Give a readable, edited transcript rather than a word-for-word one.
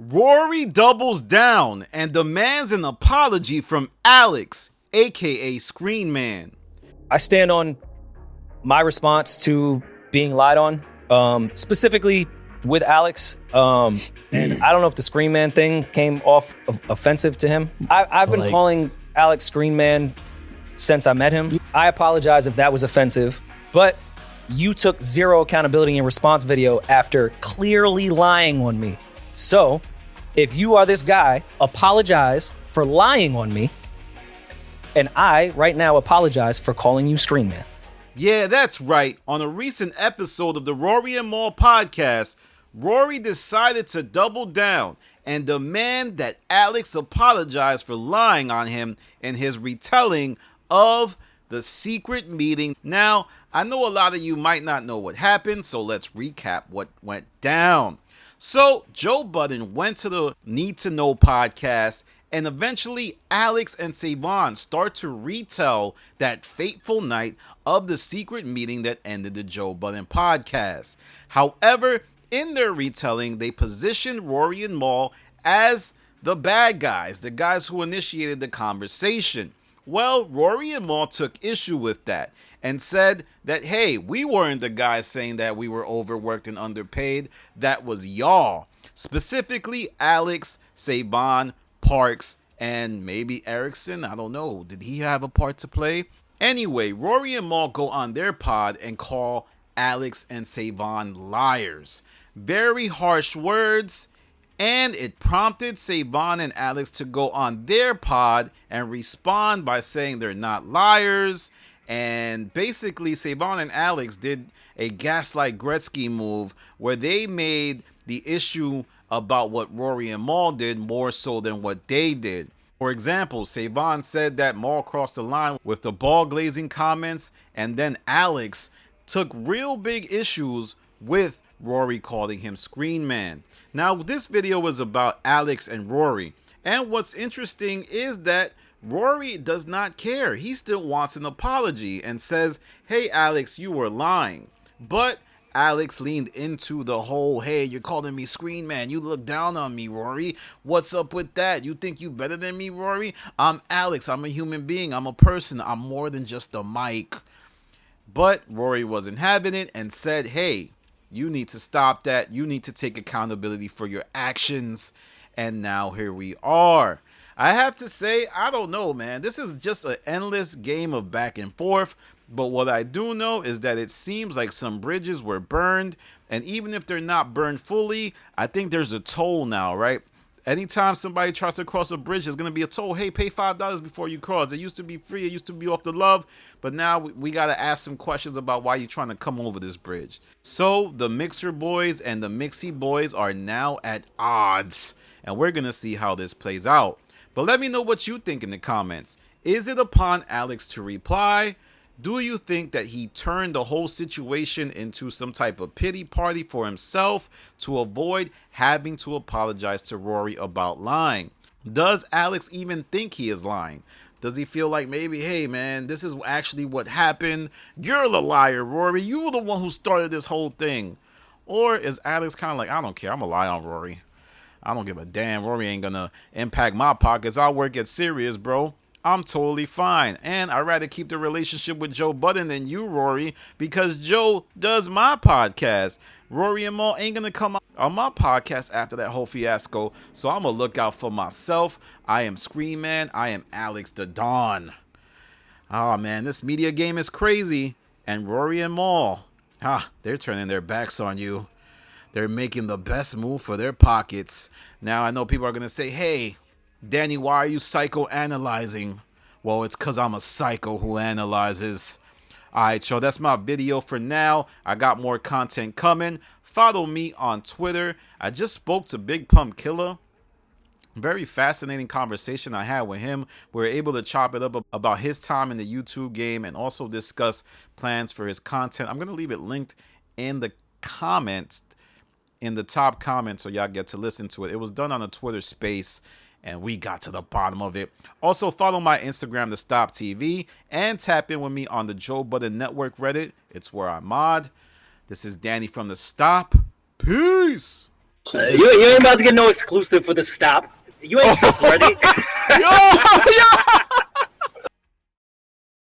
Rory doubles down and demands an apology from Alex, aka SCREENMAN. I stand on my response to being lied on, specifically with Alex. And I don't know if the SCREENMAN thing came off offensive to him. I've been calling Alex SCREENMAN since I met him. I apologize if that was offensive, but you took zero accountability in response video after clearly lying on me. So if you are this guy, apologize for lying on me. And I, right now, apologize for calling you SCREENMAN. Yeah, that's right. On a recent episode of the Rory Mal podcast, Rory decided to double down and demand that Alex apologize for lying on him in his retelling of the secret meeting. Now, I know a lot of you might not know what happened, so let's recap what went down. So, Joe Budden went to the Need to Know podcast, and eventually Alex and Savon start to retell that fateful night of the secret meeting that ended the Joe Budden podcast. However, in their retelling, they positioned Rory and Mal as the bad guys, the guys who initiated the conversation. Well, Rory and Mal took issue with that and said that, hey, we weren't the guys saying that we were overworked and underpaid. That was y'all. Specifically, Alex, Savon, Parks, and maybe Erickson. I don't know. Did he have a part to play? Anyway, Rory and Mal go on their pod and call Alex and Savon liars. Very harsh words. And it prompted Savon and Alex to go on their pod and respond by saying they're not liars. And basically, Savon and Alex did a gaslight Gretzky move where they made the issue about what Rory and Mal did more so than what they did. For example, Savon said that Mal crossed the line with the ball glazing comments, and then Alex took real big issues with Rory calling him SCREENMAN. Now, this video is about Alex and Rory, and what's interesting is that Rory does not care. He still wants an apology and says, hey Alex, you were lying. But Alex leaned into the whole, hey, you're calling me SCREENMAN, you look down on me, Rory. What's up with that? You think you better than me, Rory? I'm Alex, I'm a human being, I'm a person, I'm more than just a mic. But Rory wasn't having it and said, hey, you need to stop that. You need to take accountability for your actions. And now here we are. I have to say, I don't know, man. This is just an endless game of back and forth. But what I do know is that it seems like some bridges were burned. And even if they're not burned fully, I think there's a toll now, right? Anytime somebody tries to cross a bridge, there's going to be a toll. Hey, pay $5 before you cross. It used to be free. It used to be off the love. But now we got to ask some questions about why you're trying to come over this bridge. So the Mixer boys and the Mixie boys are now at odds. And we're going to see how this plays out. But let me know what you think in the comments. Is it upon Alex to reply? Do you think that he turned the whole situation into some type of pity party for himself to avoid having to apologize to Rory about lying? Does Alex even think he is lying? Does he feel like maybe, hey man, this is actually what happened? You're the liar, Rory. You were the one who started this whole thing. Or is Alex kind of like, I don't care, I'm going to lie on Rory. I don't give a damn. Rory ain't going to impact my pockets. I'll work at Sirius, bro. I'm totally fine. And I'd rather keep the relationship with Joe Budden than you, Rory, because Joe does my podcast. Rory and Mal ain't going to come on my podcast after that whole fiasco. So I'm going to look out for myself. I am SCREENMAN. I am Alex the Don. Oh, man, this media game is crazy. And Rory and Mal, they're turning their backs on you. They're making the best move for their pockets. Now, I know people are going to say, hey, Danny, why are you psychoanalyzing? Well, it's because I'm a psycho who analyzes. Alright, y'all, that's my video for now. I got more content coming. Follow me on Twitter. I just spoke to Big Pump Killer. Very fascinating conversation I had with him. We were able to chop it up about his time in the YouTube game and also discuss plans for his content. I'm going to leave it linked in the comments, in the top comment, so y'all get to listen to it. It was done on a Twitter space, and we got to the bottom of it. Also, follow my Instagram, The Stop TV, and tap in with me on the Joe Budden Network Reddit. It's where I mod. This is Danny from The Stop. Peace. You ain't about to get no exclusive for the stop. You ain't trustworthy.